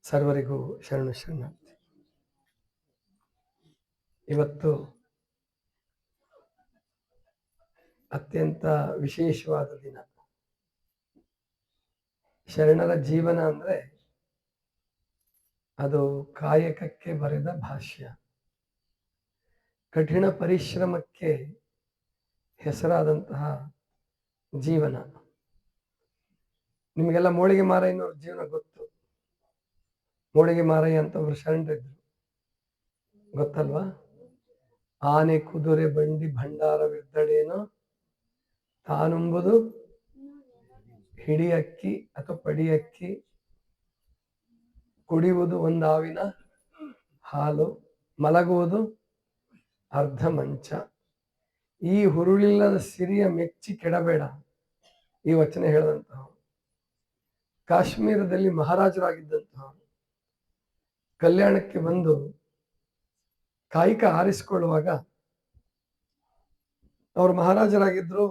ಸರ್ವರಿಗೂ ಶರಣು ಶರಣಾರ್ಥಿ. ಇವತ್ತು ಅತ್ಯಂತ ವಿಶೇಷವಾದ ದಿನ. ಶರಣರ ಜೀವನ ಅಂದ್ರೆ ಅದು ಕಾಯಕಕ್ಕೆ ಬರೆದ ಭಾಷ್ಯ, ಕಠಿಣ ಪರಿಶ್ರಮಕ್ಕೆ ಹೆಸರಾದಂತಹ ಜೀವನ. ನಿಮಗೆಲ್ಲ ಮೋಳಿಗೆ ಮಾರಯ್ಯನವ್ರ ಜೀವನ ಗೊತ್ತು. ಮೋಳಿಗೆ ಮಾರಯ್ಯ ಅಂತ ಒಬ್ರು ಶರಣರಿದ್ರು, ಗೊತ್ತಲ್ವಾ? ಆನೆ ಕುದುರೆ ಬಂಡಿ ಭಂಡಾರವಿದ್ದಡೇನೋ ತಾನುಂಬುದು ಹಿಡಿಯಕ್ಕಿ ಅಥವಾ ಪಡಿಯಕ್ಕಿ, ಕುಡಿಯುವುದು ಒಂದಾವಿನ ಹಾಲು, ಮಲಗುವುದು ಅರ್ಧ ಮಂಚ. ಈ ಹುರುಳಿಲ್ಲದ ಸಿರಿಯ ಮೆಚ್ಚಿ ಕೆಡಬೇಡ, ಈ ವಚನ ಹೇಳಿದಂತಹ ಕಾಶ್ಮೀರದಲ್ಲಿ ಮಹಾರಾಜರಾಗಿದ್ದಂತಹ ಕಲ್ಯಾಣಕ್ಕೆ ಬಂದು ಕಾಯಿಕ ಆರಿಸಿಕೊಳ್ಳುವಾಗ ಅವರು ಮಹಾರಾಜರಾಗಿದ್ರು.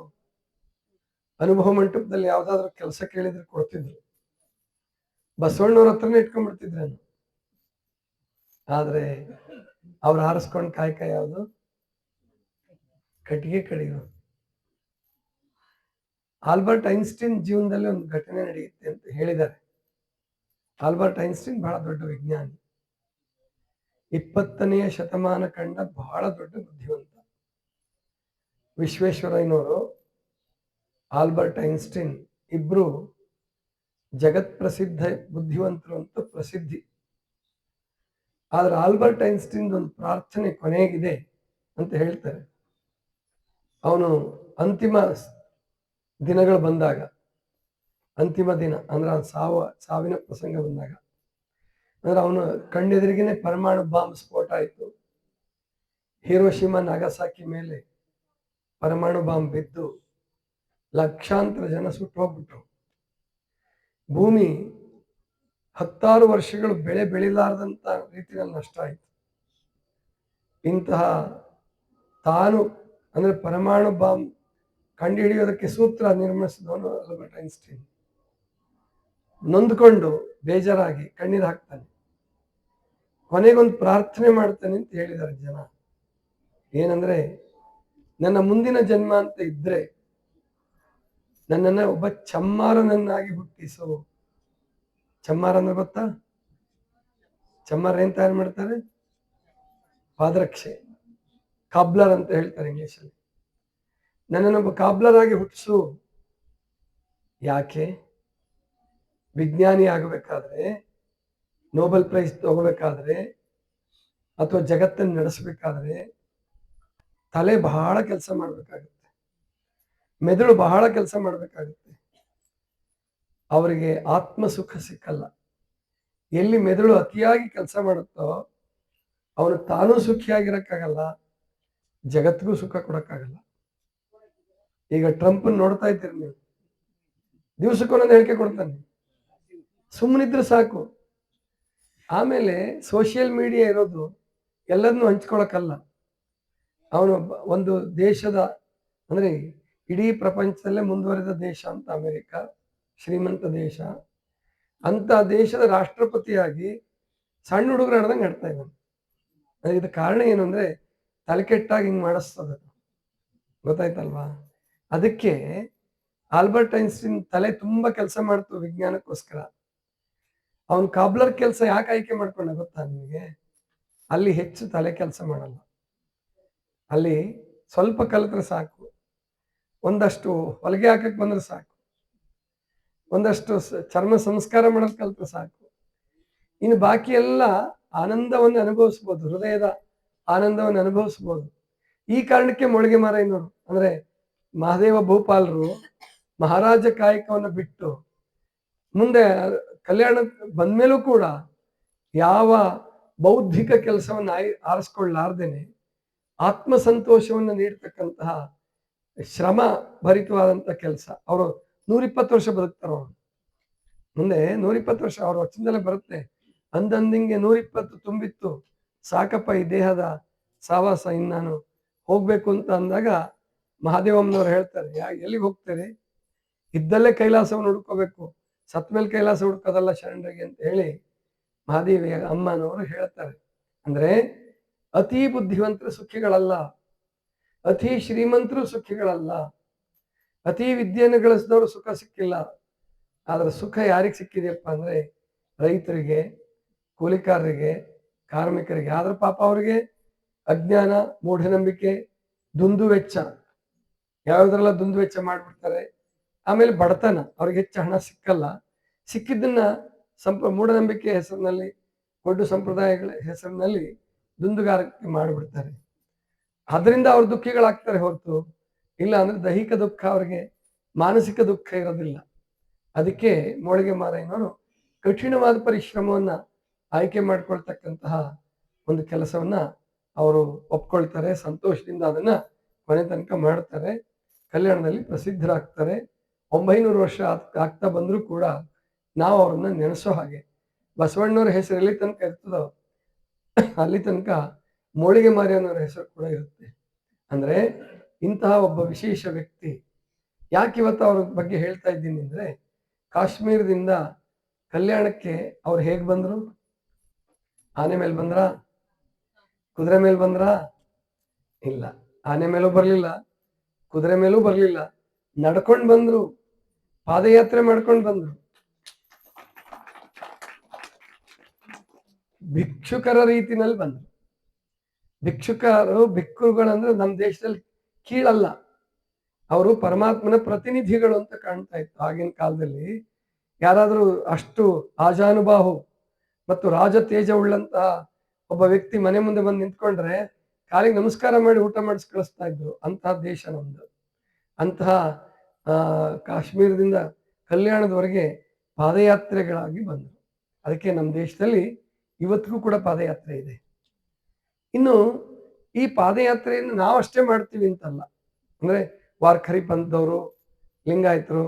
ಅನುಭವ ಮಂಟಪದಲ್ಲಿ ಯಾವ್ದಾದ್ರು ಕೆಲಸ ಕೇಳಿದ್ರೆ ಕೊಡ್ತಿದ್ರು. ಬಸವಣ್ಣವ್ರ ಹತ್ರನೇ ಇಟ್ಕೊಂಡ್ಬಿಡ್ತಿದ್ರೇನು. ಆದ್ರೆ ಅವ್ರು ಆರಿಸ್ಕೊಂಡ್ ಕಾಯಕ ಯಾವುದು? ಕಟ್ಟಿಗೆ ಕಡಿಯೋದು. ಆಲ್ಬರ್ಟ್ ಐನ್ಸ್ಟೀನ್ ಜೀವನದಲ್ಲಿ ಒಂದು ಘಟನೆ ನಡೆಯುತ್ತೆ ಅಂತ ಹೇಳಿದ್ದಾರೆ. ಆಲ್ಬರ್ಟ್ ಐನ್ಸ್ಟೀನ್ ಬಹಳ ದೊಡ್ಡ ವಿಜ್ಞಾನಿ, 20ನೇ ಶತಮಾನ ಕಂಡ ಬಹಳ ದೊಡ್ಡ ಬುದ್ಧಿವಂತ. ವಿಶ್ವೇಶ್ವರಯ್ಯನವರು, ಆಲ್ಬರ್ಟ್ ಐನ್ಸ್ಟೀನ್ ಇಬ್ರು ಜಗತ್ ಪ್ರಸಿದ್ಧ ಬುದ್ಧಿವಂತರು ಅಂತ ಪ್ರಸಿದ್ಧಿ. ಆದ್ರೆ ಆಲ್ಬರ್ಟ್ ಐನ್ಸ್ಟೀನ್ ಒಂದು ಪ್ರಾರ್ಥನೆ ಕೊನೆಗಿದೆ ಅಂತ ಹೇಳ್ತಾರೆ. ಅವನು ಅಂತಿಮ ದಿನಗಳು ಬಂದಾಗ, ಅಂತಿಮ ದಿನ ಅಂದ್ರೆ ಸಾವಿನ ಪ್ರಸಂಗ ಬಂದಾಗ, ಅಂದ್ರೆ ಅವನು ಕಣ್ಣೆದುರಿಗೇನೆ ಪರಮಾಣು ಬಾಂಬ್ ಸ್ಫೋಟ ಆಯಿತು. ಹಿರೋಶಿಮಾ ನಾಗಸಾಕಿ ಮೇಲೆ ಪರಮಾಣು ಬಾಂಬ್ ಬಿದ್ದು ಲಕ್ಷಾಂತರ ಜನ ಸುಟ್ಟು ಹೋಗ್ಬಿಟ್ರು. ಭೂಮಿ 10 ವರ್ಷಗಳು ಬೆಳೆ ಬೆಳಿಲಾರ್ದಂತ ರೀತಿಯಲ್ಲಿ ನಷ್ಟ ಆಯಿತು. ಇಂತಹ ತಾನು ಅಂದ್ರೆ ಪರಮಾಣು ಬಾಂಬ್ ಕಂಡುಹಿಡಿಯೋದಕ್ಕೆ ಸೂತ್ರ ನಿರ್ಮಿಸಿದವನು ಆಲ್ಬರ್ಟ್ ಐನ್ಸ್ಟೀನ್. ನೊಂದ್ಕೊಂಡು ಬೇಜಾರಾಗಿ ಕಣ್ಣೀರು ಹಾಕ್ತಾನೆ. ಕೊನೆಗೊಂದು ಪ್ರಾರ್ಥನೆ ಮಾಡ್ತಾನೆ ಅಂತ ಹೇಳಿದ್ದಾರೆ ಜನ. ಏನಂದ್ರೆ, ನನ್ನ ಮುಂದಿನ ಜನ್ಮ ಅಂತ ಇದ್ರೆ ನನ್ನನ್ನ ಒಬ್ಬ ಚಮ್ಮಾರನನ್ನಾಗಿ ಹುಟ್ಟಿಸು. ಚಮ್ಮಾರ ಅಂದ್ರೆ ಗೊತ್ತಾ? ಚಮ್ಮಾರ ಏನ್ ತಯಾರು ಮಾಡ್ತಾರೆ? ಪಾದರಕ್ಷೆ, ಕಾಬ್ಲರ್ ಅಂತ ಹೇಳ್ತಾರೆ ಇಂಗ್ಲಿಷಲ್ಲಿ. ನನ್ನನ್ನೊಬ್ಬ ಕಾಬ್ಲರ್ ಆಗಿ ಹುಟ್ಟಿಸು. ಯಾಕೆ? ವಿಜ್ಞಾನಿ ಆಗಬೇಕಾದ್ರೆ, ನೋಬೆಲ್ ಪ್ರೈಸ್ ತಗೋಬೇಕಾದ್ರೆ, ಅಥವಾ ಜಗತ್ತನ್ನು ನಡೆಸಬೇಕಾದ್ರೆ ತಲೆ ಬಹಳ ಕೆಲಸ ಮಾಡ್ಬೇಕಾಗುತ್ತೆ, ಮೆದುಳು ಬಹಳ ಕೆಲಸ ಮಾಡ್ಬೇಕಾಗುತ್ತೆ. ಅವರಿಗೆ ಆತ್ಮ ಸುಖ ಸಿಕ್ಕಲ್ಲ. ಎಲ್ಲಿ ಮೆದುಳು ಅತಿಯಾಗಿ ಕೆಲಸ ಮಾಡುತ್ತೋ ಅವನು ತಾನೂ ಸುಖಿಯಾಗಿರಕ್ಕಾಗಲ್ಲ, ಜಗತ್ತಿಗೂ ಸುಖ ಕೊಡಕ್ಕಾಗಲ್ಲ. ಈಗ ಟ್ರಂಪ್ ನೋಡ್ತಾ ಇದ್ದೀರಿ ನೀವು, ದಿವಸಕ್ಕೊಂದೊಂದು ಹೇಳಿಕೆ ಕೊಡ್ತಾನೆ, ಸುಮ್ಮನಿದ್ರೆ ಸಾಕು. ಆಮೇಲೆ ಸೋಷಿಯಲ್ ಮೀಡಿಯಾ ಇರೋದು ಎಲ್ಲದನ್ನೂ ಹಂಚ್ಕೊಳಕ್ಕಲ್ಲ. ಅವನು ಒಂದು ದೇಶದ ಅಂದ್ರೆ ಇಡೀ ಪ್ರಪಂಚದಲ್ಲೇ ಮುಂದುವರೆದ ದೇಶ ಅಂತ ಅಮೆರಿಕ, ಶ್ರೀಮಂತ ದೇಶ, ಅಂತ ದೇಶದ ರಾಷ್ಟ್ರಪತಿಯಾಗಿ ಸಣ್ಣ ಹುಡುಗರು ನಡೆದಂಗೆ ನಡ್ತಾ ಇದ್ದಾನೆ. ಇದು ಕಾರಣ ಏನು ಅಂದ್ರೆ ತಲೆ ಕೆಟ್ಟಾಗಿ ಹಿಂಗ್ ಮಾಡಿಸ್ತದ, ಗೊತ್ತಾಯ್ತಲ್ವಾ? ಅದಕ್ಕೆ ಆಲ್ಬರ್ಟ್ ಐನ್ಸ್ಟೀನ್ ತಲೆ ತುಂಬಾ ಕೆಲಸ ಮಾಡ್ತು ವಿಜ್ಞಾನಕ್ಕೋಸ್ಕರ. ಅವನ್ ಕಾಬ್ಲರ್ ಕೆಲಸ ಯಾಕೆ ಆಯ್ಕೆ ಮಾಡ್ಕೊಂಡ ಗೊತ್ತಾ ನಿಮಗೆ? ಅಲ್ಲಿ ಹೆಚ್ಚು ತಲೆ ಕೆಲಸ ಮಾಡಲ್ಲ, ಅಲ್ಲಿ ಸ್ವಲ್ಪ ಕಲಿತ್ರೆ ಸಾಕು, ಒಂದಷ್ಟು ಹೊಲಿಗೆ ಹಾಕಕ್ ಬಂದ್ರೆ ಸಾಕು, ಒಂದಷ್ಟು ಚರ್ಮ ಸಂಸ್ಕಾರ ಮಾಡೋದು ಕಲಿತ್ರೆ ಸಾಕು. ಇನ್ನು ಬಾಕಿ ಎಲ್ಲ ಆನಂದವನ್ನು ಅನುಭವಿಸ್ಬೋದು, ಹೃದಯದ ಆನಂದವನ್ನು ಅನುಭವಿಸ್ಬೋದು. ಈ ಕಾರಣಕ್ಕೆ ಮೊಳಗೆ ಮಾರಯ್ಯನವರು ಅಂದ್ರೆ ಮಹಾದೇವ ಭೂಪಾಲರು ಮಹಾರಾಜ ಕಾಯಕವನ್ನು ಬಿಟ್ಟು ಮುಂದೆ ಕಲ್ಯಾಣ ಬಂದ್ಮೇಲೂ ಕೂಡ ಯಾವ ಬೌದ್ಧಿಕ ಕೆಲಸವನ್ನು ಆರಿಸ್ಕೊಳ್ಳಾರ್ದೇನೆ ಆತ್ಮ ಸಂತೋಷವನ್ನು ನೀಡ್ತಕ್ಕಂತಹ ಶ್ರಮ ಭರಿತವಾದಂತಹ ಕೆಲಸ. ಅವರು 120 ವರ್ಷ ಬದುಕ್ತಾರ. ಅವರು ಮುಂದೆ 120 ವರ್ಷ ಅವ್ರ ವಚನದಲ್ಲೇ ಬರುತ್ತೆ, ಅಂದಂದಿಂಗೆ 120 ತುಂಬಿತ್ತು, ಸಾಕಪ್ಪ ಈ ದೇಹದ ಸಾವಾಸ, ಇನ್ನು ನಾನು ಹೋಗ್ಬೇಕು ಅಂತ ಅಂದಾಗ ಮಹಾದೇವಮ್ಮನವ್ರು ಹೇಳ್ತಾರೆ, ಎಲ್ಲಿಗೆ ಹೋಗ್ತಾರೆ? ಇದ್ದಲ್ಲೇ ಕೈಲಾಸವನ್ನು ಹುಡ್ಕೋಬೇಕು, ಸತ್ ಮೇಲೆ ಕೈಲಾಸ ಹುಡ್ಕೋದಲ್ಲ ಶರಣರಿಗೆ ಅಂತ ಹೇಳಿ ಮಹಾದೇವಿಯ ಅಮ್ಮನವರು ಹೇಳ್ತಾರೆ. ಅಂದ್ರೆ ಅತಿ ಬುದ್ಧಿವಂತರು ಸುಖಿಗಳಲ್ಲ, ಅತಿ ಶ್ರೀಮಂತರು ಸುಖಿಗಳಲ್ಲ, ಅತಿ ವಿದ್ಯೆಯನ್ನು ಗಳಿಸಿದವರು ಸುಖ ಸಿಕ್ಕಿಲ್ಲ. ಆದ್ರೆ ಸುಖ ಯಾರಿಗೆ ಸಿಕ್ಕಿದೆಯಪ್ಪ ಅಂದ್ರೆ ರೈತರಿಗೆ, ಕೂಲಿಕಾರರಿಗೆ, ಕಾರ್ಮಿಕರಿಗೆ. ಆದ್ರೆ ಪಾಪ ಅವರಿಗೆ ಅಜ್ಞಾನ, ಮೂಢನಂಬಿಕೆ, ದುಂದು ವೆಚ್ಚ, ಯಾವ್ದ್ರೆಲ್ಲ ದುಂದು ವೆಚ್ಚ ಮಾಡ್ಬಿಡ್ತಾರೆ. ಆಮೇಲೆ ಬಡತನ, ಅವ್ರಿಗೆ ಹೆಚ್ಚು ಹಣ ಸಿಕ್ಕಲ್ಲ. ಸಿಕ್ಕಿದ್ದನ್ನ ಮೂಢನಂಬಿಕೆ ಹೆಸರಿನಲ್ಲಿ, ದೊಡ್ಡ ಸಂಪ್ರದಾಯಗಳ ಹೆಸರಿನಲ್ಲಿ ದುಂದುಗಾರಿಕೆ ಮಾಡಿಬಿಡ್ತಾರೆ. ಅದರಿಂದ ಅವ್ರು ದುಃಖಿಗಳಾಗ್ತಾರೆ ಹೊರತು ಇಲ್ಲ ಅಂದ್ರೆ ದೈಹಿಕ ದುಃಖ, ಅವ್ರಿಗೆ ಮಾನಸಿಕ ದುಃಖ ಇರೋದಿಲ್ಲ. ಅದಕ್ಕೆ ಮೋಳಿಗೆ ಮಾರಯ್ಯನವರು ಕಠಿಣವಾದ ಪರಿಶ್ರಮವನ್ನ ಆಯ್ಕೆ ಮಾಡ್ಕೊಳ್ತಕ್ಕಂತಹ ಒಂದು ಕೆಲಸವನ್ನ ಅವರು ಒಪ್ಕೊಳ್ತಾರೆ. ಸಂತೋಷದಿಂದ ಅದನ್ನ ಕೊನೆ ತನಕ ಮಾಡ್ತಾರೆ. ಕಲ್ಯಾಣದಲ್ಲಿ ಪ್ರಸಿದ್ಧರಾಗ್ತಾರೆ. 900 ವರ್ಷ ಆಗ್ತಾ ಬಂದ್ರು ಕೂಡ ನಾವು ಅವ್ರನ್ನ ನೆನೆಸೋ ಹಾಗೆ. ಬಸವಣ್ಣವ್ರ ಹೆಸರು ಎಲ್ಲಿ ತನಕ ಇರ್ತದೋ ಅಲ್ಲಿ ತನಕ ಮೋಳಿಗೆ ಮಾರಯ್ಯನವರ ಹೆಸರು ಕೂಡ ಇರುತ್ತೆ. ಅಂದ್ರೆ ಇಂತಹ ಒಬ್ಬ ವಿಶೇಷ ವ್ಯಕ್ತಿ. ಯಾಕೆ ಇವತ್ತು ಅವ್ರ ಬಗ್ಗೆ ಹೇಳ್ತಾ ಇದ್ದೀನಿ ಅಂದ್ರೆ, ಕಾಶ್ಮೀರದಿಂದ ಕಲ್ಯಾಣಕ್ಕೆ ಅವ್ರು ಹೇಗ್ ಬಂದ್ರು? ಆನೆ ಮೇಲೆ ಬಂದ್ರ? ಕುದುರೆ ಮೇಲೆ ಬಂದ್ರ? ಇಲ್ಲ, ಆನೆ ಮೇಲೂ ಬರ್ಲಿಲ್ಲ, ಕುದುರೆ ಮೇಲೂ ಬರ್ಲಿಲ್ಲ, ನಡ್ಕೊಂಡ್ ಬಂದ್ರು, ಪಾದಯಾತ್ರೆ ಮಾಡ್ಕೊಂಡು ಬಂದ್ರು. ಭಿಕ್ಷುಕರ ರೀತಿನಲ್ಲಿ ಬಂದ್ರು. ಭಿಕ್ಷುಕರು, ಭಿಕ್ಕುಗಳಂದ್ರೆ ನಮ್ಮ ದೇಶದಲ್ಲಿ ಕೀಳಲ್ಲ, ಅವರು ಪರಮಾತ್ಮನ ಪ್ರತಿನಿಧಿಗಳು ಅಂತ ಕಾಣ್ತಾ ಇತ್ತು ಆಗಿನ ಕಾಲದಲ್ಲಿ. ಯಾರಾದ್ರೂ ಅಷ್ಟು ಆಜಾನುಬಾಹು ಮತ್ತು ರಾಜ ತೇಜ ಉಳ್ಳಂತಹ ಒಬ್ಬ ವ್ಯಕ್ತಿ ಮನೆ ಮುಂದೆ ಬಂದು ನಿಂತ್ಕೊಂಡ್ರೆ ಕಾಲಿಗೆ ನಮಸ್ಕಾರ ಮಾಡಿ ಊಟ ಮಾಡಿಸಿ ಕಳಿಸ್ತಾ ಇದ್ರು. ಅಂತಹ ದೇಶ ನಮ್ದು. ಅಂತಹ ಕಾಶ್ಮೀರದಿಂದ ಕಲ್ಯಾಣದವರೆಗೆ ಪಾದಯಾತ್ರೆಗಳಾಗಿ ಬಂದರು. ಅದಕ್ಕೆ ನಮ್ಮ ದೇಶದಲ್ಲಿ ಇವತ್ತಿಗೂ ಕೂಡ ಪಾದಯಾತ್ರೆ ಇದೆ. ಇನ್ನು ಈ ಪಾದಯಾತ್ರೆಯನ್ನು ನಾವಷ್ಟೇ ಮಾಡ್ತೀವಿ ಅಂತಲ್ಲ. ಅಂದ್ರೆ ವಾರ್ಖರಿ ಪಂಥದವರು, ಲಿಂಗಾಯತರು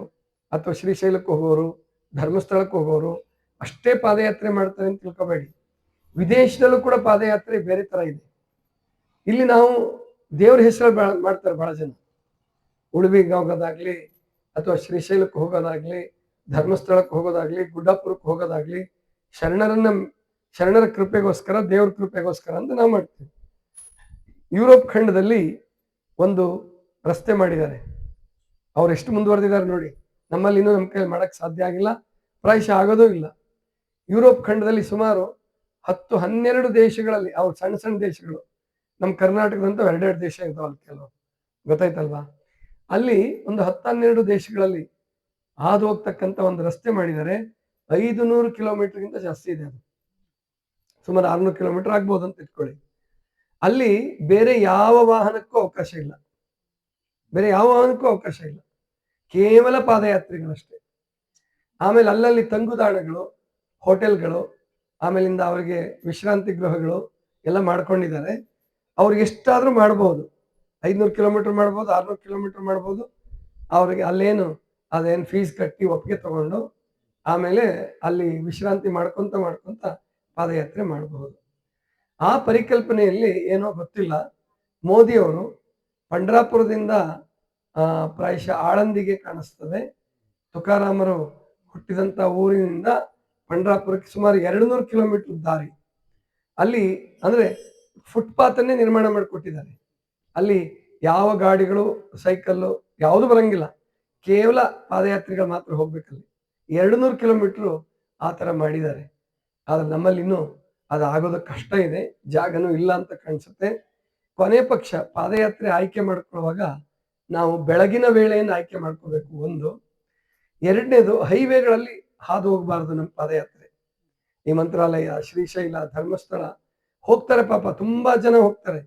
ಅಥವಾ ಶ್ರೀಶೈಲಕ್ಕೆ ಹೋಗೋರು, ಧರ್ಮಸ್ಥಳಕ್ಕೆ ಹೋಗೋರು ಅಷ್ಟೇ ಪಾದಯಾತ್ರೆ ಮಾಡ್ತಾರೆ ಅಂತ ತಿಳ್ಕೊಬೇಡಿ. ವಿದೇಶದಲ್ಲೂ ಕೂಡ ಪಾದಯಾತ್ರೆ ಬೇರೆ ತರ ಇದೆ. ಇಲ್ಲಿ ನಾವು ದೇವ್ರ ಹೆಸರು ಮಾಡ್ತಾರೆ ಬಹಳ ಜನ. ಉಳುವಿಗೆ ಹೋಗೋದಾಗ್ಲಿ, ಅಥವಾ ಶ್ರೀಶೈಲಕ್ಕೆ ಹೋಗೋದಾಗ್ಲಿ, ಧರ್ಮಸ್ಥಳಕ್ಕೆ ಹೋಗೋದಾಗ್ಲಿ, ಗುಡ್ಡಾಪುರಕ್ಕೆ ಹೋಗೋದಾಗ್ಲಿ, ಶರಣರ ಕೃಪೆಗೋಸ್ಕರ, ದೇವ್ರ ಕೃಪೆಗೋಸ್ಕರ ಅಂತ ನಾವು ಮಾಡ್ತೀವಿ. ಯುರೋಪ್ ಖಂಡದಲ್ಲಿ ಒಂದು ರಸ್ತೆ ಮಾಡಿದ್ದಾರೆ. ಅವ್ರು ಎಷ್ಟು ಮುಂದುವರೆದಿದ್ದಾರೆ ನೋಡಿ. ನಮ್ಮಲ್ಲಿ ಇನ್ನೂ ನಮ್ಮ ಕೈಯಲ್ಲಿ ಮಾಡಕ್ ಸಾಧ್ಯ ಆಗಿಲ್ಲ, ಪ್ರಾಯಶಃ ಆಗೋದೂ ಇಲ್ಲ. ಯುರೋಪ್ ಖಂಡದಲ್ಲಿ ಸುಮಾರು 10-12 ದೇಶಗಳಲ್ಲಿ, ಅವು ಸಣ್ಣ ಸಣ್ಣ ದೇಶಗಳು, ನಮ್ಮ ಕರ್ನಾಟಕದಂತೂ 2 ದೇಶ ಇದಾವಲ್ಲ ಕೆಲವು, ಗೊತ್ತಾಯ್ತಲ್ವಾ? ಅಲ್ಲಿ ಒಂದು 10-12 ದೇಶಗಳಲ್ಲಿ ಹಾದು ಹೋಗ್ತಕ್ಕಂಥ ಒಂದು ರಸ್ತೆ ಮಾಡಿದ್ದಾರೆ. 500 ಕಿಲೋಮೀಟರ್ಗಿಂತ ಜಾಸ್ತಿ ಇದೆ. ಅದು ಸುಮಾರು 600 ಕಿಲೋಮೀಟರ್ ಆಗ್ಬೋದು ಅಂತ ಇಟ್ಕೊಳ್ಳಿ. ಅಲ್ಲಿ ಬೇರೆ ಯಾವ ವಾಹನಕ್ಕೂ ಅವಕಾಶ ಇಲ್ಲ, ಬೇರೆ ಯಾವ ವಾಹನಕ್ಕೂ ಅವಕಾಶ ಇಲ್ಲ, ಕೇವಲ ಪಾದಯಾತ್ರಿಗಳಷ್ಟೇ. ಆಮೇಲೆ ಅಲ್ಲಲ್ಲಿ ತಂಗುದಾಣಗಳು, ಹೋಟೆಲ್ಗಳು, ಆಮೇಲಿಂದ ಅವರಿಗೆ ವಿಶ್ರಾಂತಿ ಗೃಹಗಳು ಎಲ್ಲ ಮಾಡ್ಕೊಂಡಿದ್ದಾರೆ. ಅವ್ರಿಗೆ ಎಷ್ಟಾದ್ರೂ ಮಾಡ್ಬೋದು, 500 ಕಿಲೋಮೀಟರ್ ಮಾಡ್ಬೋದು, 600 ಕಿಲೋಮೀಟರ್ ಮಾಡ್ಬೋದು. ಅವ್ರಿಗೆ ಅಲ್ಲೇನು ಅದೇನು ಫೀಸ್ ಕಟ್ಟಿ ಒಪ್ಪಿಗೆ ತಗೊಂಡು ಆಮೇಲೆ ಅಲ್ಲಿ ವಿಶ್ರಾಂತಿ ಮಾಡ್ಕೊಂತ ಪಾದಯಾತ್ರೆ ಮಾಡಬಹುದು. ಆ ಪರಿಕಲ್ಪನೆಯಲ್ಲಿ ಏನೋ ಗೊತ್ತಿಲ್ಲ, ಮೋದಿಯವರು ಪಂಡ್ರಾಪುರದಿಂದ ಪ್ರಾಯಶಃ ಆಳಂದಿಗೆ ಕಾಣಿಸ್ತದೆ, ತುಕಾರಾಮರು ಹುಟ್ಟಿದಂತ ಊರಿನಿಂದ ಪಂಡ್ರಾಪುರಕ್ಕೆ ಸುಮಾರು 200 ಕಿಲೋಮೀಟರ್ ದಾರಿ. ಅಲ್ಲಿ ಅಂದ್ರೆ ಫುಟ್ಪಾತ್ ಅನ್ನೇ ನಿರ್ಮಾಣ ಮಾಡಿಕೊಟ್ಟಿದ್ದಾರೆ. ಅಲ್ಲಿ ಯಾವ ಗಾಡಿಗಳು, ಸೈಕಲ್ಲು ಯಾವುದು ಬರಂಗಿಲ್ಲ, ಕೇವಲ ಪಾದಯಾತ್ರಿಗಳು ಮಾತ್ರ ಹೋಗ್ಬೇಕಲ್ಲಿ. 200 ಕಿಲೋಮೀಟರ್ ಆ ತರ ಮಾಡಿದ್ದಾರೆ. ಆದ್ರೆ ನಮ್ಮಲ್ಲಿ ಇನ್ನೂ ಅದು ಆಗೋದಕ್ಕೆ ಕಷ್ಟ ಇದೆ, ಜಾಗನೂ ಇಲ್ಲ ಅಂತ ಕಾಣಿಸುತ್ತೆ. ಕೊನೆ ಪಕ್ಷ ಪಾದಯಾತ್ರೆ ಆಯ್ಕೆ ಮಾಡ್ಕೊಳ್ಳುವಾಗ ನಾವು ಬೆಳಗಿನ ವೇಳೆಯನ್ನು ಆಯ್ಕೆ ಮಾಡ್ಕೋಬೇಕು ಒಂದು. ಎರಡನೇದು, ಹೈವೇಗಳಲ್ಲಿ ಹಾದು ಹೋಗಬಾರ್ದು ನಮ್ಮ ಪಾದಯಾತ್ರೆ. ಈ ಮಂತ್ರಾಲಯ, ಶ್ರೀಶೈಲ, ಧರ್ಮಸ್ಥಳ ಹೋಗ್ತಾರೆ ಪಾಪ, ತುಂಬಾ ಜನ ಹೋಗ್ತಾರೆ,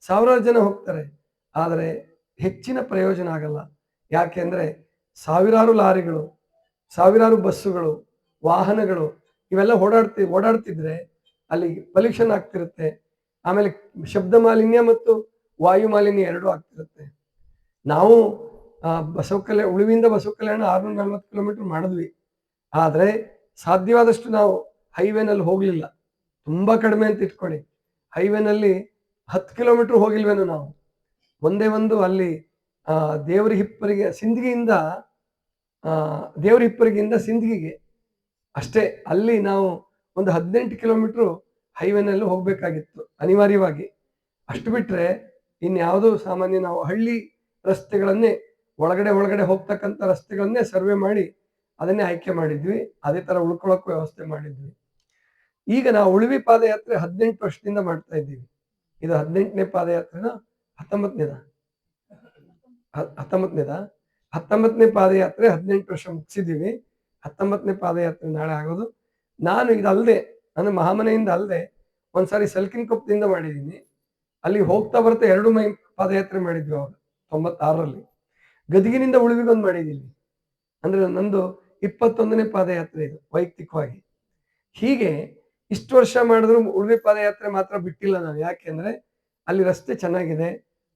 ಸಾವಿರಾರು ಜನ ಹೋಗ್ತಾರೆ. ಆದರೆ ಹೆಚ್ಚಿನ ಪ್ರಯೋಜನ ಆಗಲ್ಲ. ಯಾಕೆಂದ್ರೆ ಸಾವಿರಾರು ಲಾರಿಗಳು, ಸಾವಿರಾರು ಬಸ್ಸುಗಳು, ವಾಹನಗಳು ಇವೆಲ್ಲ ಓಡಾಡ್ತಿದ್ರೆ ಅಲ್ಲಿ ಪೊಲ್ಯೂಷನ್ ಆಗ್ತಿರುತ್ತೆ. ಆಮೇಲೆ ಶಬ್ದ ಮಾಲಿನ್ಯ ಮತ್ತು ವಾಯು ಮಾಲಿನ್ಯ ಎರಡೂ ಆಗ್ತಿರುತ್ತೆ. ನಾವು ಉಳಿವಿಂದ ಬಸವ ಕಲ್ಯಾಣ 640 ಕಿಲೋಮೀಟರ್ ಮಾಡಿದ್ವಿ. ಆದ್ರೆ ಸಾಧ್ಯವಾದಷ್ಟು ನಾವು ಹೈವೇನಲ್ಲಿ ಹೋಗ್ಲಿಲ್ಲ, ತುಂಬಾ ಕಡಿಮೆ ಅಂತ ಇಟ್ಕೊಳ್ಳಿ. ಹೈವೇನಲ್ಲಿ 10 ಕಿಲೋಮೀಟರ್ ಹೋಗಿಲ್ವೇನೋ ನಾವು. ಒಂದೇ ಒಂದು ಅಲ್ಲಿ ದೇವರ ಹಿಪ್ಪರಿಗೆ ಸಿಂದಗಿಯಿಂದ ಸಿಂದಗಿಗೆ ಅಷ್ಟೇ. ಅಲ್ಲಿ ನಾವು ಒಂದು 18 ಕಿಲೋಮೀಟರ್ ಹೈವೇನಲ್ಲಿ ಹೋಗ್ಬೇಕಾಗಿತ್ತು ಅನಿವಾರ್ಯವಾಗಿ. ಅಷ್ಟು ಬಿಟ್ರೆ ಇನ್ಯಾವುದೋ ಸಾಮಾನ್ಯ ನಾವು ಹಳ್ಳಿ ರಸ್ತೆಗಳನ್ನೇ ಒಳಗಡೆ ಹೋಗ್ತಕ್ಕಂಥ ರಸ್ತೆಗಳನ್ನೇ ಸರ್ವೆ ಮಾಡಿ ಅದನ್ನೇ ಆಯ್ಕೆ ಮಾಡಿದ್ವಿ. ಅದೇ ತರ ಉಳ್ಕೊಳಕ್ಕೂ ವ್ಯವಸ್ಥೆ ಮಾಡಿದ್ವಿ. ಈಗ ನಾವು ಉಳುವಿ ಪಾದಯಾತ್ರೆ 18 ವರ್ಷದಿಂದ ಮಾಡ್ತಾ ಇದ್ದೀವಿ. ಇದು 18ನೇ ಪಾದಯಾತ್ರೆನ 19ನೇದ 19ನೇ ಪಾದಯಾತ್ರೆ 18 ವರ್ಷ ಮುಗಿಸಿದ್ದೀವಿ. 19ನೇ ಪಾದಯಾತ್ರೆ ನಾಳೆ ಆಗೋದು. ನಾನು ಇದಲ್ಲದೆ ಅಂದ್ರೆ ಮಹಾಮನೆಯಿಂದ ಅಲ್ಲದೆ ಒಂದ್ಸಾರಿ ಸಲ್ಕಿನ್ಕೊಪ್ಪದಿಂದ ಮಾಡಿದ್ದೀನಿ. ಅಲ್ಲಿ ಹೋಗ್ತಾ ಬರ್ತಾ 2 ಮೈ ಪಾದಯಾತ್ರೆ ಮಾಡಿದ್ವಿ ಅವಾಗ 96ರಲ್ಲಿ. ಗದಗಿನಿಂದ ಉಳುವಿಗೊಂದು ಮಾಡಿದ್ದೀನಿ. ಅಂದ್ರೆ ನಂದು 21ನೇ ಪಾದಯಾತ್ರೆ ಇದು ವೈಯಕ್ತಿಕವಾಗಿ. ಹೀಗೆ ಇಷ್ಟು ವರ್ಷ ಮಾಡಿದ್ರು ಉಳುವಿ ಪಾದಯಾತ್ರೆ ಮಾತ್ರ ಬಿಟ್ಟಿಲ್ಲ ನಾವು. ಯಾಕೆಂದ್ರೆ ಅಲ್ಲಿ ರಸ್ತೆ ಚೆನ್ನಾಗಿದೆ,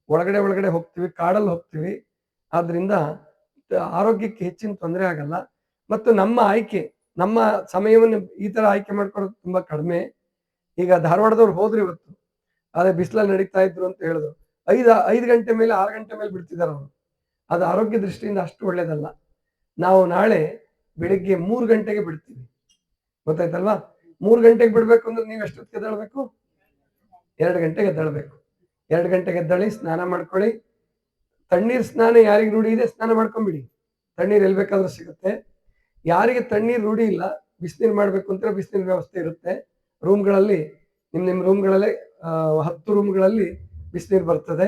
ಒಳಗಡೆ ಹೋಗ್ತೀವಿ, ಕಾಡಲ್ಲಿ ಹೋಗ್ತೀವಿ. ಆದ್ರಿಂದ ಆರೋಗ್ಯಕ್ಕೆ ಹೆಚ್ಚಿನ ತೊಂದರೆ ಆಗಲ್ಲ. ಮತ್ತು ನಮ್ಮ ಆಯ್ಕೆ, ನಮ್ಮ ಸಮಯವನ್ನು ಈ ತರ ಆಯ್ಕೆ ಮಾಡ್ಕೊಳ್ಳೋದು ತುಂಬಾ ಕಡಿಮೆ. ಈಗ ಧಾರವಾಡದವ್ರು ಹೋದ್ರು ಇವತ್ತು, ಅದೇ ಬಿಸಿಲಲ್ಲಿ ನಡೀತಾ ಇದ್ರು ಅಂತ ಹೇಳಿದ್ರು. 5 ಗಂಟೆ ಮೇಲೆ 6 ಗಂಟೆ ಮೇಲೆ ಬಿಡ್ತಿದಾರೆ ಅವರು. ಅದು ಆರೋಗ್ಯ ದೃಷ್ಟಿಯಿಂದ ಅಷ್ಟು ಒಳ್ಳೇದಲ್ಲ. ನಾವು ನಾಳೆ ಬೆಳಿಗ್ಗೆ 3 ಗಂಟೆಗೆ ಬಿಡ್ತೀವಿ, ಗೊತ್ತಾಯ್ತಲ್ವಾ? 3 ಗಂಟೆಗೆ ಬಿಡ್ಬೇಕು ಅಂದ್ರೆ ನೀವು ಎಷ್ಟೊತ್ತಿಗೆ ಎದ್ದೇಳ್ಬೇಕು? 2 ಗಂಟೆಗೆ ಎದ್ದೇಳ್ಬೇಕು. 2 ಗಂಟೆಗೆ ಎದ್ದೇಳಿ ಸ್ನಾನ ಮಾಡ್ಕೊಳ್ಳಿ. ತಣ್ಣೀರ್ ಸ್ನಾನ ಯಾರಿಗೆ ರೂಢಿ ಇದೆ ಸ್ನಾನ ಮಾಡ್ಕೊಂಬಿಡಿ. ತಣ್ಣೀರ್ ಎಲ್ಲಿ ಬೇಕಾದ್ರೂ ಸಿಗುತ್ತೆ. ಯಾರಿಗೆ ತಣ್ಣೀರ್ ರೂಢಿ ಇಲ್ಲ, ಬಿಸಿನೀರು ಮಾಡ್ಬೇಕು ಅಂತ ಬಿಸಿನೀರ್ ವ್ಯವಸ್ಥೆ ಇರುತ್ತೆ ರೂಮ್ಗಳಲ್ಲಿ. ನಿಮ್ ರೂಮ್ಗಳಲ್ಲೇ 10 ರೂಮ್ಗಳಲ್ಲಿ ಬಿಸಿನೀರು ಬರ್ತದೆ.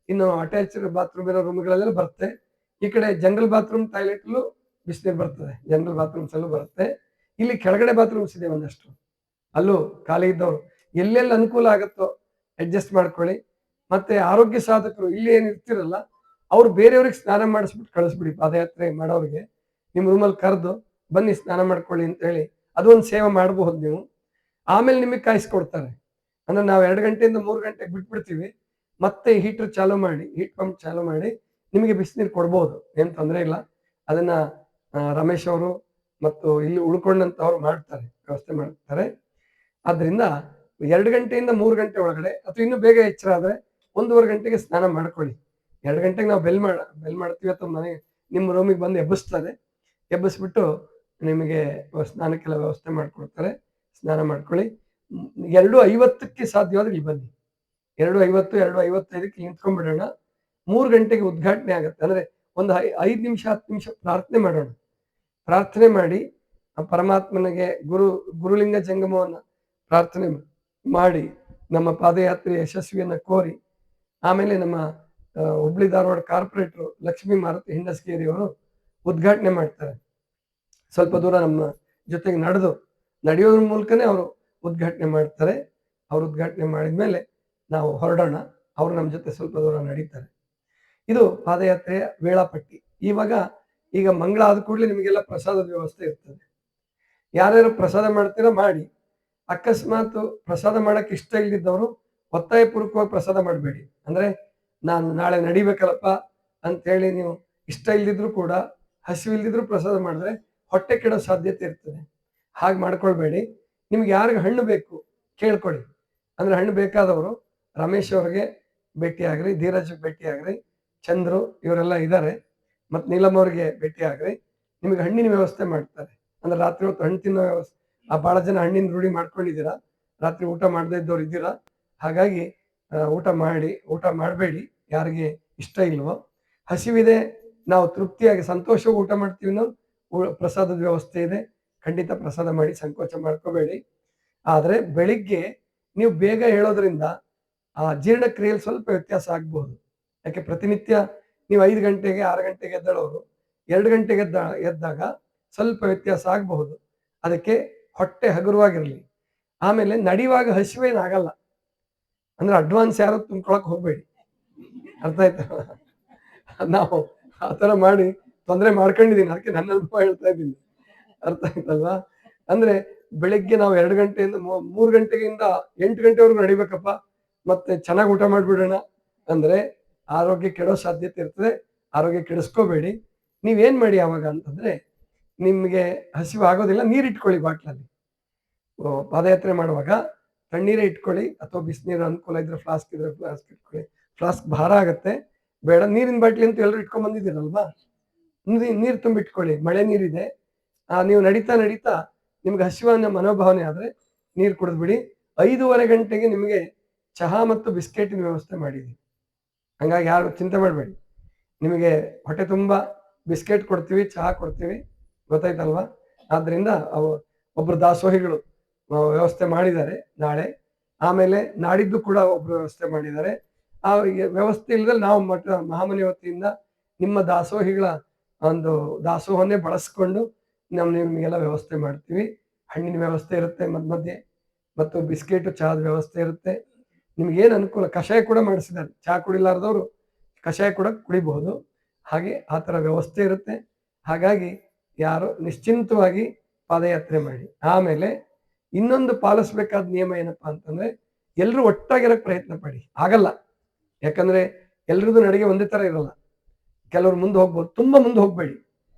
ಇನ್ನು ಅಟ್ಯಾಚ್ಡ್ ಬಾತ್ರೂಮ್ ಇರೋ ರೂಮ್ಗಳಲ್ಲೆಲ್ಲ ಬರುತ್ತೆ. ಈ ಕಡೆ ಜನರಲ್ ಬಾತ್ರೂಮ್ ಟಾಯ್ಲೆಟ್ಲು ಬಿಸಿನೀರು ಬರ್ತದೆ, ಜನರಲ್ ಬಾತ್ರೂಮ್ಸ್ ಅಲ್ಲೂ ಬರುತ್ತೆ. ಇಲ್ಲಿ ಕೆಳಗಡೆ ಬಾತ್ರೂಮ್ಸ್ ಇದೆ ಒಂದಷ್ಟು, ಅಲ್ಲೂ ಖಾಲಿ ಇದ್ದವರು ಎಲ್ಲೆಲ್ಲಿ ಅನುಕೂಲ ಆಗುತ್ತೋ ಅಡ್ಜಸ್ಟ್ ಮಾಡ್ಕೊಳ್ಳಿ. ಮತ್ತೆ ಆರೋಗ್ಯ ಸಾಧಕರು ಇಲ್ಲಿ ಏನ್ ಇರ್ತಿರಲ್ಲ, ಅವ್ರು ಬೇರೆಯವ್ರಿಗೆ ಸ್ನಾನ ಮಾಡಿಸ್ಬಿಟ್ಟು ಕಳಿಸ್ಬಿಡಿ. ಪಾದಯಾತ್ರೆ ಮಾಡೋರಿಗೆ ನಿಮ್ಮ ರೂಮಲ್ಲಿ ಕರೆದು ಬನ್ನಿ ಸ್ನಾನ ಮಾಡ್ಕೊಳ್ಳಿ ಅಂತ ಹೇಳಿ ಅದೊಂದು ಸೇವೆ ಮಾಡಬಹುದು ನೀವು. ಆಮೇಲೆ ನಿಮಗೆ ಕಾಯಿಸ್ಕೊಡ್ತಾರೆ. ಅಂದ್ರೆ ನಾವು 2 ಗಂಟೆಯಿಂದ 3 ಗಂಟೆಗೆ ಬಿಟ್ಬಿಡ್ತೀವಿ. ಮತ್ತೆ ಹೀಟರ್ ಚಾಲೂ ಮಾಡಿ, ಹೀಟ್ ಪಂಪ್ ಚಾಲೂ ಮಾಡಿ ನಿಮಗೆ ಬಿಸಿನೀರು ಕೊಡ್ಬೋದು, ಏನ್ ತೊಂದರೆ ಇಲ್ಲ. ಅದನ್ನ ರಮೇಶ್ ಅವರು ಮತ್ತು ಇಲ್ಲಿ ಉಳ್ಕೊಂಡಂತವ್ರು ಮಾಡ್ತಾರೆ, ವ್ಯವಸ್ಥೆ ಮಾಡ್ತಾರೆ. ಆದ್ರಿಂದ 2 ಗಂಟೆಯಿಂದ 3 ಗಂಟೆ ಒಳಗಡೆ ಅಥವಾ ಇನ್ನೂ ಬೇಗ ಎಚ್ಚರ ಆದ್ರೆ 1:30 ಗಂಟೆಗೆ ಸ್ನಾನ ಮಾಡ್ಕೊಳ್ಳಿ. 2 ಗಂಟೆಗೆ ನಾವು ಬೆಲ್ ಮಾಡ್ತೀವಿ ಅಥವಾ ಮನೆ ನಿಮ್ಮ ರೂಮಿಗೆ ಬಂದು ಎಬ್ಬಿಸ್ತಾರೆ. ಎಬ್ಬಿಸ್ಬಿಟ್ಟು ನಿಮಗೆ ಸ್ನಾನಕ್ಕೆಲ್ಲ ವ್ಯವಸ್ಥೆ ಮಾಡ್ಕೊಡ್ತಾರೆ. ಸ್ನಾನ ಮಾಡ್ಕೊಳ್ಳಿ. 2:50ಕ್ಕೆ ಸಾಧ್ಯವಾದ್ರೆ ಇಲ್ಲಿ ಬನ್ನಿ. 2:50, 2:55ಕ್ಕೆ ನಿಂತ್ಕೊಂಡ್ಬಿಡೋಣ. 3 ಗಂಟೆಗೆ ಉದ್ಘಾಟನೆ ಆಗುತ್ತೆ. ಅಂದ್ರೆ ಒಂದು 5 ನಿಮಿಷ 10 ನಿಮಿಷ ಪ್ರಾರ್ಥನೆ ಮಾಡೋಣ. ಪ್ರಾರ್ಥನೆ ಮಾಡಿ ಪರಮಾತ್ಮನಿಗೆ ಗುರುಲಿಂಗ ಜಂಗಮವನ್ನ ಪ್ರಾರ್ಥನೆ ಮಾಡಿ ನಮ್ಮ ಪಾದಯಾತ್ರೆ ಯಶಸ್ವಿಯನ್ನ ಕೋರಿ ಆಮೇಲೆ ನಮ್ಮ ಹುಬ್ಳಿ ಧಾರವಾಡ ಕಾರ್ಪೊರೇಟರ್ ಲಕ್ಷ್ಮೀ ಮಾರುತಿ ಹಿಂಡಸ್ಕೇರಿ ಅವರು ಉದ್ಘಾಟನೆ ಮಾಡ್ತಾರೆ. ಸ್ವಲ್ಪ ದೂರ ನಮ್ಮ ಜೊತೆಗೆ ನಡೆಯೋದ್ರ ಮೂಲಕನೇ ಅವರು ಉದ್ಘಾಟನೆ ಮಾಡ್ತಾರೆ. ಅವ್ರು ಉದ್ಘಾಟನೆ ಮಾಡಿದ್ಮೇಲೆ ನಾವು ಹೊರಡೋಣ. ಅವರು ನಮ್ಮ ಜೊತೆ ಸ್ವಲ್ಪ ದೂರ ನಡೀತಾರೆ. ಇದು ಪಾದಯಾತ್ರೆಯ ವೇಳಾಪಟ್ಟಿ. ಈಗ ಮಂಗಳ ಆದ ಕೂಡಲೇ ನಿಮಗೆಲ್ಲ ಪ್ರಸಾದದ ವ್ಯವಸ್ಥೆ ಇರ್ತದೆ. ಯಾರ್ಯಾರು ಪ್ರಸಾದ ಮಾಡ್ತೀರಾ ಮಾಡಿ. ಅಕಸ್ಮಾತ್ ಪ್ರಸಾದ ಮಾಡಕ್ಕೆ ಇಷ್ಟ ಇಲ್ದಿದ್ದವರು ಒತ್ತಾಯಪೂರ್ವಕವಾಗಿ ಪ್ರಸಾದ ಮಾಡಬೇಡಿ. ಅಂದ್ರೆ ನಾನು ನಾಳೆ ನಡಿಬೇಕಲ್ಲಪ್ಪ ಅಂತ ಹೇಳಿ ನೀವು ಇಷ್ಟ ಇಲ್ದಿದ್ರು ಕೂಡ, ಹಸಿವಿಲ್ದಿದ್ರು ಪ್ರಸಾದ ಮಾಡಿದ್ರೆ ಹೊಟ್ಟೆ ಕೆಡೋ ಸಾಧ್ಯತೆ ಇರ್ತದೆ. ಹಾಗೆ ಮಾಡ್ಕೊಳ್ಬೇಡಿ. ನಿಮ್ಗೆ ಯಾರಿಗೆ ಹಣ್ಣು ಬೇಕು ಕೇಳ್ಕೊಳ್ಳಿ. ಅಂದ್ರೆ ಹಣ್ಣು ಬೇಕಾದವರು ರಮೇಶ್ ಅವ್ರಿಗೆ ಭೇಟಿ ಆಗ್ರಿ, ಧೀರಜ್ಗೆ ಭೇಟಿ ಆಗ್ರಿ, ಚಂದ್ರು ಇವರೆಲ್ಲ ಇದ್ದಾರೆ, ಮತ್ತು ನೀಲಮ್ ಅವ್ರಿಗೆ ಭೇಟಿ ಆಗ್ರಿ. ನಿಮಗೆ ಹಣ್ಣಿನ ವ್ಯವಸ್ಥೆ ಮಾಡ್ತಾರೆ. ಅಂದ್ರೆ ರಾತ್ರಿ ಹೊತ್ತು ಹಣ್ಣು ತಿನ್ನೋ ವ್ಯವಸ್ಥೆ, ಬಹಳ ಜನ ಹಣ್ಣಿನ ರೂಢಿ ಮಾಡ್ಕೊಂಡಿದ್ದೀರಾ, ರಾತ್ರಿ ಊಟ ಮಾಡದೇ ಇದ್ದವ್ರು ಇದ್ದೀರಾ. ಹಾಗಾಗಿ ಊಟ ಮಾಡಬೇಡಿ ಯಾರಿಗೆ ಇಷ್ಟ ಇಲ್ವೋ. ಹಸಿವಿದೆ, ನಾವು ತೃಪ್ತಿಯಾಗಿ ಸಂತೋಷವಾಗಿ ಊಟ ಮಾಡ್ತೀವಿ ನಾವು, ಪ್ರಸಾದದ ವ್ಯವಸ್ಥೆ ಇದೆ. ಖಂಡಿತ ಪ್ರಸಾದ ಮಾಡಿ, ಸಂಕೋಚ ಮಾಡ್ಕೋಬೇಡಿ. ಆದ್ರೆ ಬೆಳಿಗ್ಗೆ ನೀವು ಬೇಗ ಹೇಳೋದ್ರಿಂದ ಆ ಜೀರ್ಣಕ್ರಿಯೆಯಲ್ಲಿ ಸ್ವಲ್ಪ ವ್ಯತ್ಯಾಸ ಆಗ್ಬಹುದು. ಯಾಕೆ ಪ್ರತಿನಿತ್ಯ ನೀವು 5 ಗಂಟೆಗೆ 6 ಗಂಟೆಗೆ ಎದ್ದೇಳೋರು 2 ಗಂಟೆಗೆ ಎದ್ದಾಗ ಸ್ವಲ್ಪ ವ್ಯತ್ಯಾಸ ಆಗಬಹುದು. ಅದಕ್ಕೆ ಹೊಟ್ಟೆ ಹಗುರವಾಗಿರ್ಲಿ. ಆಮೇಲೆ ನಡೆಯುವಾಗ ಹಸಿವೇನಾಗಲ್ಲ. ಅಂದ್ರೆ ಅಡ್ವಾನ್ಸ್ ಯಾರು ತುಂಬ್ಕೊಳಕ್ ಹೋಗ್ಬೇಡಿ. ಅರ್ಥ ಆಯ್ತಾ? ನಾವು ಆ ತರ ಮಾಡಿ ತೊಂದರೆ ಮಾಡ್ಕೊಂಡಿದ್ದೀನಿ. ಅದಕ್ಕೆ ನನ್ನ ಅನುಭವ ಹೇಳ್ತಾ ಇದ್ದೀನಿ. ಅರ್ಥ ಆಯ್ತಲ್ವಾ? ಅಂದ್ರೆ ಬೆಳಿಗ್ಗೆ ನಾವು 2 ಗಂಟೆಯಿಂದ 3 ಗಂಟೆಗಿಂದ 8 ಗಂಟೆವರೆಗೂ ನಡಿಬೇಕಪ್ಪ, ಮತ್ತೆ ಚೆನ್ನಾಗಿ ಊಟ ಮಾಡ್ಬಿಡೋಣ ಅಂದ್ರೆ ಆರೋಗ್ಯ ಕೆಡೋ ಸಾಧ್ಯತೆ ಇರ್ತದೆ. ಆರೋಗ್ಯ ಕೆಡಿಸ್ಕೋಬೇಡಿ. ನೀವೇನ್ ಮಾಡಿ ಅವಾಗ ಅಂತಂದ್ರೆ, ನಿಮ್ಗೆ ಹಸಿವು ಆಗೋದಿಲ್ಲ, ನೀರು ಇಟ್ಕೊಳ್ಳಿ ಬಾಟ್ಲಲ್ಲಿ. ಪಾದಯಾತ್ರೆ ಮಾಡುವಾಗ ತಣ್ಣೀರೇ ಇಟ್ಕೊಳ್ಳಿ, ಅಥವಾ ಬಿಸಿನೀರು ಅನುಕೂಲ ಇದ್ರೆ ಫ್ಲಾಸ್ಕ್ ಇದ್ರೆ ಫ್ಲಾಸ್ಕ್ ಇಟ್ಕೊಳ್ಳಿ. ಫ್ಲಾಸ್ಕ್ ಭಾರ ಆಗತ್ತೆ, ಬೇಡ. ನೀರಿನ ಬಾಟ್ಲಿ ಅಂತ ಎಲ್ಲರೂ ಇಟ್ಕೊಂಡ್ ಬಂದಿದ್ದೀರಲ್ವಾ, ನೀರು ತುಂಬಿಟ್ಕೊಳ್ಳಿ. ಮಳೆ ನೀರಿದೆ. ನೀವು ನಡೀತಾ ನಿಮ್ಗೆ ಹಸಿವನ್ನ ಮನೋಭಾವನೆ ಆದ್ರೆ ನೀರು ಕುಡಿದ್ಬಿಡಿ. 5:30 ಗಂಟೆಗೆ ನಿಮಗೆ ಚಹಾ ಮತ್ತು ಬಿಸ್ಕೆಟಿನ ವ್ಯವಸ್ಥೆ ಮಾಡಿದೀವಿ. ಹಂಗಾಗಿ ಯಾರು ಚಿಂತೆ ಮಾಡಬೇಡಿ. ನಿಮಗೆ ಹೊಟ್ಟೆ ತುಂಬಾ ಬಿಸ್ಕೆಟ್ ಕೊಡ್ತೀವಿ, ಚಹಾ ಕೊಡ್ತೀವಿ, ಗೊತ್ತಾಯ್ತಲ್ವಾ? ಆದ್ರಿಂದ ಒಬ್ರು ದಾಸೋಹಿಗಳು ವ್ಯವಸ್ಥೆ ಮಾಡಿದ್ದಾರೆ ನಾಳೆ. ಆಮೇಲೆ ನಾಡಿದ್ದು ಕೂಡ ಒಬ್ರು ವ್ಯವಸ್ಥೆ ಮಾಡಿದ್ದಾರೆ. ಆ ವ್ಯವಸ್ಥೆ ಇಲ್ಲದಲ್ಲಿ ನಾವು ಮಹಾಮನೆ ವತಿಯಿಂದ ನಿಮ್ಮ ದಾಸೋಹಿಗಳ ಒಂದು ದಾಸೋಹನ್ನೇ ಬಳಸ್ಕೊಂಡು ನಿಮಗೆಲ್ಲ ವ್ಯವಸ್ಥೆ ಮಾಡ್ತೀವಿ. ಹಣ್ಣಿನ ವ್ಯವಸ್ಥೆ ಇರುತ್ತೆ ಮಧ್ಯೆ ಮತ್ತು ಬಿಸ್ಕೆಟ್ ಚಹಾದ ವ್ಯವಸ್ಥೆ ಇರುತ್ತೆ. ನಿಮ್ಗೇನು ಅನುಕೂಲ, ಕಷಾಯ ಕೂಡ ಮಾಡಿಸಿದ್ದಾರೆ. ಚಹಾ ಕುಡಿಲಾರ್ದವ್ರು ಕಷಾಯ ಕೂಡ ಕುಡಿಬಹುದು. ಹಾಗೆ ಆ ಥರ ವ್ಯವಸ್ಥೆ ಇರುತ್ತೆ. ಹಾಗಾಗಿ ಯಾರು ನಿಶ್ಚಿಂತವಾಗಿ ಪಾದಯಾತ್ರೆ ಮಾಡಿ. ಆಮೇಲೆ ಇನ್ನೊಂದು ಪಾಲಿಸ್ಬೇಕಾದ ನಿಯಮ ಏನಪ್ಪಾ ಅಂತಂದ್ರೆ, ಎಲ್ಲರೂ ಒಟ್ಟಾಗಿರಕ್ಕೆ ಪ್ರಯತ್ನ ಪಡಿ. ಆಗಲ್ಲ, ಯಾಕಂದ್ರೆ ಎಲ್ರದ್ದು ನಡಿಗೆ ಒಂದೇ ತರ ಇರಲ್ಲ. ಕೆಲವ್ರು ಮುಂದೆ ಹೋಗ್ಬೋದು, ತುಂಬಾ ಮುಂದೆ ಹೋಗ್ಬೇಡಿ.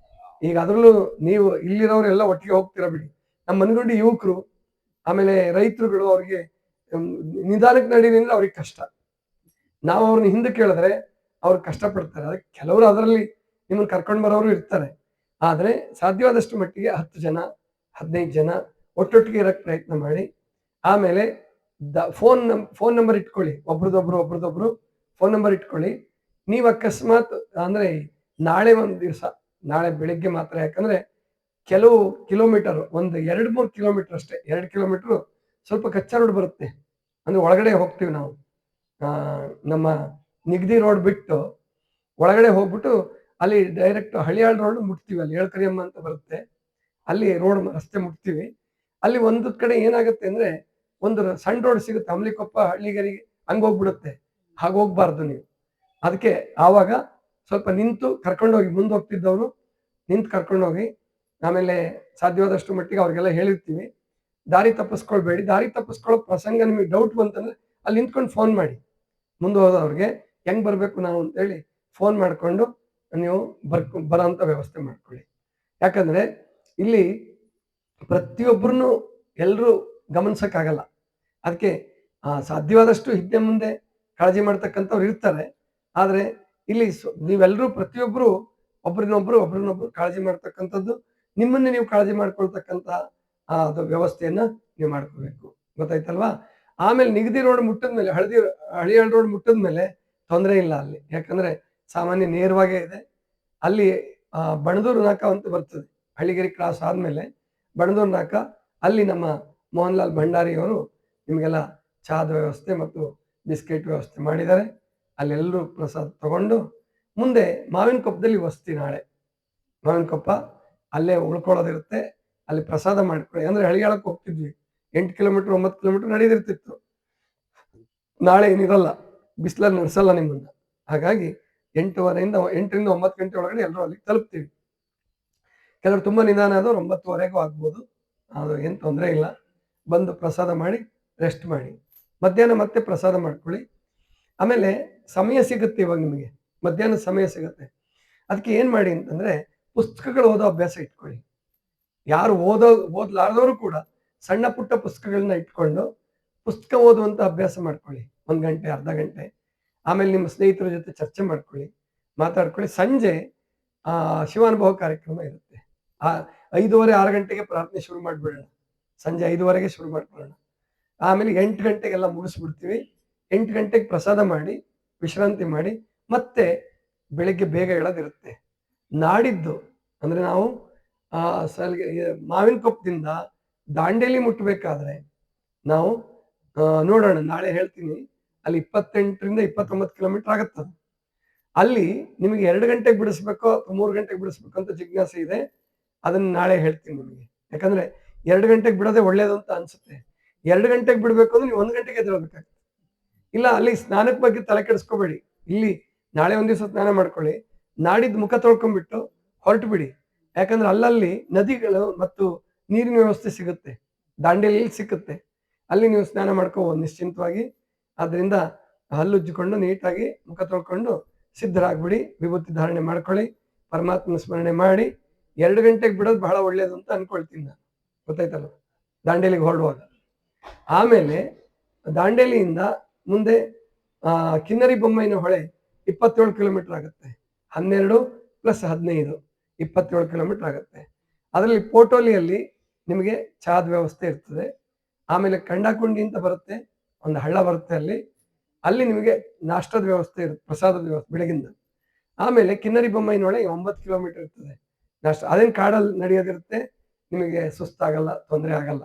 ಈಗ ಅದ್ರಲ್ಲೂ ನೀವು ಇಲ್ಲಿರೋರೆಲ್ಲ ಒಟ್ಟಿಗೆ ಹೋಗ್ತೀರ ಬಿಡಿ. ನಮ್ಮ ಮನಗಂಡು ಯುವಕರು ಆಮೇಲೆ ರೈತರುಗಳು ಅವ್ರಿಗೆ ನಿಧಾನಕ್ಕೆ ನಡೀರಿ ಅಂದ್ರೆ ಅವ್ರಿಗೆ ಕಷ್ಟ. ನಾವು ಅವ್ರನ್ನ ಹಿಂದೆ ಕೇಳಿದ್ರೆ ಅವ್ರು ಕಷ್ಟಪಡ್ತಾರೆ. ಅದಕ್ಕೆ ಕೆಲವರು ಅದರಲ್ಲಿ ನಿಮ್ಮನ್ನು ಕರ್ಕೊಂಡು ಬರೋರು ಇರ್ತಾರೆ. ಆದ್ರೆ ಸಾಧ್ಯವಾದಷ್ಟು ಮಟ್ಟಿಗೆ 10 ಜನ 15 ಜನ ಒಟ್ಟೊಟ್ಟಿಗೆ ಇರಕ್ಕೆ ಪ್ರಯತ್ನ ಮಾಡಿ. ಆಮೇಲೆ ಫೋನ್ ನಂಬರ್ ಇಟ್ಕೊಳ್ಳಿ, ಒಬ್ರದೊಬ್ರು ಫೋನ್ ನಂಬರ್ ಇಟ್ಕೊಳ್ಳಿ. ನೀವು ಅಕಸ್ಮಾತ್ ಅಂದ್ರೆ ನಾಳೆ ಒಂದು ದಿವಸ, ನಾಳೆ ಬೆಳಿಗ್ಗೆ ಮಾತ್ರ, ಯಾಕಂದ್ರೆ ಕೆಲವು ಕಿಲೋಮೀಟರ್, ಒಂದು 2-3 ಕಿಲೋಮೀಟರ್ ಅಷ್ಟೇ, 2 ಕಿಲೋಮೀಟರ್ ಸ್ವಲ್ಪ ಕಚ್ಚಾ ರೋಡ್ ಬರುತ್ತೆ. ಅಂದ್ರೆ ಒಳಗಡೆ ಹೋಗ್ತೀವಿ ನಾವು, ನಮ್ಮ ನಿಗದಿ ರೋಡ್ ಬಿಟ್ಟು ಒಳಗಡೆ ಹೋಗ್ಬಿಟ್ಟು ಅಲ್ಲಿ ಡೈರೆಕ್ಟ್ ಹಳಿಯಾಳ್ ರೋಡ್ ಮುಟ್ತೀವಿ. ಅಲ್ಲಿ ಏಳ್ಕರಿಯಮ್ಮ ಅಂತ ಬರುತ್ತೆ, ಅಲ್ಲಿ ರೋಡ್ ರಸ್ತೆ ಮುಟ್ತೀವಿ. ಅಲ್ಲಿ ಒಂದು ಕಡೆ ಏನಾಗುತ್ತೆ ಅಂದ್ರೆ ಒಂದು ಸಣ್ಣ ರೋಡ್ ಸಿಗುತ್ತೆ, ಅಮ್ಲಿಕೊಪ್ಪ ಹಳ್ಳಿಗರಿಗೆ, ಹಂಗ ಹೋಗ್ಬಿಡುತ್ತೆ. ಹಾಗೆ ಹೋಗ್ಬಾರ್ದು ನೀವು. ಅದಕ್ಕೆ ಆವಾಗ ಸ್ವಲ್ಪ ನಿಂತು ಕರ್ಕೊಂಡೋಗಿ, ಮುಂದೆ ಹೋಗ್ತಿದ್ದವರು ನಿಂತು ಕರ್ಕೊಂಡೋಗಿ. ಆಮೇಲೆ ಸಾಧ್ಯವಾದಷ್ಟು ಮಟ್ಟಿಗೆ ಅವ್ರಿಗೆಲ್ಲ ಹೇಳಿರ್ತೀವಿ, ದಾರಿ ತಪ್ಪಿಸ್ಕೊಳ್ಬೇಡಿ. ದಾರಿ ತಪ್ಪಿಸ್ಕೊಳ್ಳೋ ಪ್ರಸಂಗ ನಿಮಗೆ ಡೌಟ್ ಬಂತಂದ್ರೆ ಅಲ್ಲಿ ನಿಂತ್ಕೊಂಡು ಫೋನ್ ಮಾಡಿ, ಮುಂದೆ ಹೋದವ್ರಿಗೆ ಹೆಂಗ್ ಬರ್ಬೇಕು ನಾವು ಅಂತೇಳಿ ಫೋನ್ ಮಾಡ್ಕೊಂಡು ನೀವು ಬರೋಂಥ ವ್ಯವಸ್ಥೆ ಮಾಡ್ಕೊಳ್ಳಿ. ಯಾಕಂದ್ರೆ ಇಲ್ಲಿ ಪ್ರತಿಯೊಬ್ಬರನ್ನು ಎಲ್ಲರೂ ಗಮನಿಸಕ್ಕಾಗಲ್ಲ. ಅದಕ್ಕೆ ಸಾಧ್ಯವಾದಷ್ಟು ಹಿಂದೆ ಮುಂದೆ ಕಾಳಜಿ ಮಾಡ್ತಕ್ಕಂಥವ್ರು ಇರ್ತಾರೆ. ಆದ್ರೆ ಇಲ್ಲಿ ನೀವೆಲ್ಲರೂ ಪ್ರತಿಯೊಬ್ಬರು ಒಬ್ರನ್ನೊಬ್ರು ಕಾಳಜಿ ಮಾಡ್ತಕ್ಕಂಥದ್ದು, ನಿಮ್ಮನ್ನೇ ನೀವು ಕಾಳಜಿ ಮಾಡ್ಕೊಳ್ತಕ್ಕಂಥ ಅದು ವ್ಯವಸ್ಥೆಯನ್ನ ನೀವು ಮಾಡ್ಕೋಬೇಕು, ಗೊತ್ತಾಯ್ತಲ್ವಾ? ಆಮೇಲೆ ನಿಗದಿ ರೋಡ್ ಮುಟ್ಟಿದ್ಮೇಲೆ, ಹಳಿಯಾಳ್ ರೋಡ್ ಮುಟ್ಟಿದ್ಮೇಲೆ ತೊಂದರೆ ಇಲ್ಲ ಅಲ್ಲಿ, ಯಾಕಂದ್ರೆ ಸಾಮಾನ್ಯ ನೇರವಾಗೇ ಇದೆ. ಅಲ್ಲಿ ಬಣದೂರು ನಾಕ ಅಂತ ಬರ್ತದೆ, ಹಳ್ಳಿಗೆರೆ ಕ್ರಾಸ್ ಆದ್ಮೇಲೆ ಬಣದೂರು ನಾಕ. ಅಲ್ಲಿ ನಮ್ಮ ಮೋಹನ್ ಲಾಲ್ ಭಂಡಾರಿ ಅವರು ನಿಮಗೆಲ್ಲ ಚಹಾದ ವ್ಯವಸ್ಥೆ ಮತ್ತು ಬಿಸ್ಕೆಟ್ ವ್ಯವಸ್ಥೆ ಮಾಡಿದ್ದಾರೆ. ಅಲ್ಲೆಲ್ಲರೂ ಪ್ರಸಾದ ತಗೊಂಡು ಮುಂದೆ ಮಾವಿನ ಕೊಪ್ಪದಲ್ಲಿ ವಸ್ತಿ. ನಾಳೆ ಮಾವಿನ ಕೊಪ್ಪ ಅಲ್ಲೇ ಉಳ್ಕೊಳ್ಳೋದಿರುತ್ತೆ, ಅಲ್ಲಿ ಪ್ರಸಾದ ಮಾಡ್ಕೊಳ್ಳಿ. ಅಂದ್ರೆ ಹಳಿಯಾಳಕ್ಕೆ ಹೋಗ್ತಿದ್ವಿ, 8 ಕಿಲೋಮೀಟರ್ 9 ಕಿಲೋಮೀಟರ್ ನಡೆದಿರ್ತಿತ್ತು. ನಾಳೆ ಏನಿರಲ್ಲ, ಬಿಸಿಲಲ್ಲಿ ನಡೆಸಲ್ಲ ನಿಮ್ಮನ್ನ. ಹಾಗಾಗಿ 8ರಿಂದ 9 ಗಂಟೆ ಒಳಗಡೆ ಎಲ್ಲರೂ ಅಲ್ಲಿ ತಲುಪ್ತೀವಿ. ಕೆಲವರು ತುಂಬಾ ನಿಧಾನ ಆದವ್ರು 9:30ಗೂ ಆಗ್ಬೋದು, ಅದು ಏನು ತೊಂದರೆ ಇಲ್ಲ. ಬಂದು ಪ್ರಸಾದ ಮಾಡಿ ರೆಸ್ಟ್ ಮಾಡಿ, ಮಧ್ಯಾಹ್ನ ಮತ್ತೆ ಪ್ರಸಾದ ಮಾಡ್ಕೊಳ್ಳಿ. ಆಮೇಲೆ ಸಮಯ ಸಿಗುತ್ತೆ, ಇವಾಗ ನಿಮಗೆ ಮಧ್ಯಾಹ್ನ ಸಮಯ ಸಿಗುತ್ತೆ. ಅದಕ್ಕೆ ಏನ್ ಮಾಡಿ ಅಂತಂದ್ರೆ, ಪುಸ್ತಕಗಳು ಓದೋ ಅಭ್ಯಾಸ ಇಟ್ಕೊಳ್ಳಿ. ಯಾರು ಓದ್ಲಾರ್ದವರು ಕೂಡ ಸಣ್ಣ ಪುಟ್ಟ ಪುಸ್ತಕಗಳನ್ನ ಇಟ್ಕೊಂಡು ಪುಸ್ತಕ ಓದುವಂತ ಅಭ್ಯಾಸ ಮಾಡ್ಕೊಳ್ಳಿ, 1 ಗಂಟೆ ಅರ್ಧ ಗಂಟೆ. ಆಮೇಲೆ ನಿಮ್ಮ ಸ್ನೇಹಿತರ ಜೊತೆ ಚರ್ಚೆ ಮಾಡ್ಕೊಳ್ಳಿ, ಮಾತಾಡ್ಕೊಳ್ಳಿ. ಸಂಜೆ ಶಿವಾನುಭವ ಕಾರ್ಯಕ್ರಮ ಇರುತ್ತೆ. 5:30 6 ಗಂಟೆಗೆ ಪ್ರಾರ್ಥನೆ ಶುರು ಮಾಡಿಬಿಡೋಣ, ಸಂಜೆ 5:30ಗೆ ಶುರು ಮಾಡ್ಕೊಳ್ಳೋಣ. ಆಮೇಲೆ 8 ಗಂಟೆಗೆಲ್ಲ ಮುಗಿಸ್ಬಿಡ್ತೀವಿ. 8 ಗಂಟೆಗೆ ಪ್ರಸಾದ ಮಾಡಿ ವಿಶ್ರಾಂತಿ ಮಾಡಿ ಮತ್ತೆ ಬೆಳಿಗ್ಗೆ ಬೇಗ ಹೇಳೋದಿರುತ್ತೆ. ನಾಡಿದ್ದು ಅಂದ್ರೆ ನಾವು ಮಾವಿನ ಕೊಪ್ಪದಿಂದ ದಾಂಡೇಲಿ ಮುಟ್ಟಬೇಕಾದ್ರೆ ನಾವು ನೋಡೋಣ, ನಾಳೆ ಹೇಳ್ತೀನಿ. ಅಲ್ಲಿ 28ರಿಂದ 29 ಕಿಲೋಮೀಟರ್ ಆಗುತ್ತದೆ. ಅಲ್ಲಿ ನಿಮಗೆ 2 ಗಂಟೆಗೆ ಬಿಡಿಸ್ಬೇಕೋ ಅಥವಾ 3 ಗಂಟೆಗೆ ಬಿಡಿಸ್ಬೇಕು ಅಂತ ಜಿಜ್ಞಾಸೆ ಇದೆ. ಅದನ್ನ ನಾಳೆ ಹೇಳ್ತೀನಿ ನಿಮಗೆ. ಯಾಕಂದ್ರೆ 2 ಗಂಟೆಗೆ ಬಿಡೋದೇ ಒಳ್ಳೇದು ಅಂತ ಅನ್ಸುತ್ತೆ. 2 ಗಂಟೆಗೆ ಬಿಡ್ಬೇಕು ಅಂದ್ರೆ ನೀವು 1 ಗಂಟೆಗೆ ಎದ್ದೇಳಬೇಕಾಗ್ತದೆ. ಇಲ್ಲ, ಅಲ್ಲಿ ಸ್ನಾನದ ಬಗ್ಗೆ ತಲೆ ಕೆಡಿಸ್ಕೋಬೇಡಿ. ಇಲ್ಲಿ ನಾಳೆ ಒಂದ್ ದಿವಸ ಸ್ನಾನ ಮಾಡ್ಕೊಳ್ಳಿ, ನಾಡಿದ್ದು ಮುಖ ತೊಳ್ಕೊಂಡ್ಬಿಟ್ಟು ಹೊರಟು ಬಿಡಿ. ಯಾಕಂದ್ರೆ ಅಲ್ಲಲ್ಲಿ ನದಿಗಳು ಮತ್ತು ನೀರಿನ ವ್ಯವಸ್ಥೆ ಸಿಗುತ್ತೆ, ದಾಂಡೇಲಿ ಸಿಕ್ಕುತ್ತೆ. ಅಲ್ಲಿ ನೀವು ಸ್ನಾನ ಮಾಡ್ಕೋಬಹುದು ನಿಶ್ಚಿಂತವಾಗಿ. ಆದ್ರಿಂದ ಹಲ್ಲುಜ್ಜಿಕೊಂಡು ನೀಟಾಗಿ ಮುಖ ತೊಳ್ಕೊಂಡು ಸಿದ್ಧರಾಗ್ಬಿಡಿ. ವಿಭೂತಿ ಧಾರಣೆ ಮಾಡ್ಕೊಳ್ಳಿ, ಪರಮಾತ್ಮನ ಸ್ಮರಣೆ ಮಾಡಿ. 2 ಗಂಟೆಗೆ ಬಿಡೋದು ಬಹಳ ಒಳ್ಳೇದು ಅಂತ ಅನ್ಕೊಳ್ತೀನಿ ನಾನು, ಗೊತ್ತಾಯ್ತಲ್ಲ, ದಾಂಡೇಲಿಗೆ ಹೊರಡುವಾಗ. ಆಮೇಲೆ ದಾಂಡೇಲಿಯಿಂದ ಮುಂದೆ ಕಿನ್ನರಿ ಬೊಮ್ಮೈನ ಹೊಳೆ 27 ಕಿಲೋಮೀಟರ್ ಆಗುತ್ತೆ. 12 + 15 27 ಕಿಲೋಮೀಟರ್ ಆಗುತ್ತೆ. ಅದರಲ್ಲಿ ಪೋಟೋಲಿಯಲ್ಲಿ ನಿಮಗೆ ಚಹಾದ ವ್ಯವಸ್ಥೆ ಇರ್ತದೆ. ಆಮೇಲೆ ಕಂಡಾಕುಂಡಿ ಅಂತ ಬರುತ್ತೆ, ಒಂದು ಹಳ್ಳ ಬರುತ್ತೆ ಅಲ್ಲಿ. ಅಲ್ಲಿ ನಿಮಗೆ ನಾಷ್ಟದ ವ್ಯವಸ್ಥೆ ಇರುತ್ತೆ, ಪ್ರಸಾದದ ವ್ಯವಸ್ಥೆ ಬೆಳಗಿಂದ. ಆಮೇಲೆ ಕಿನ್ನರಿ ಬೊಮ್ಮೈನೊಳಗೆ 9 ಕಿಲೋಮೀಟರ್ ಇರ್ತದೆ ನಾಷ್ಟ. ಅದೇನು ಕಾಡಲ್ಲಿ ನಡೆಯೋದಿರುತ್ತೆ, ನಿಮಗೆ ಸುಸ್ತಾಗಲ್ಲ, ತೊಂದರೆ ಆಗಲ್ಲ.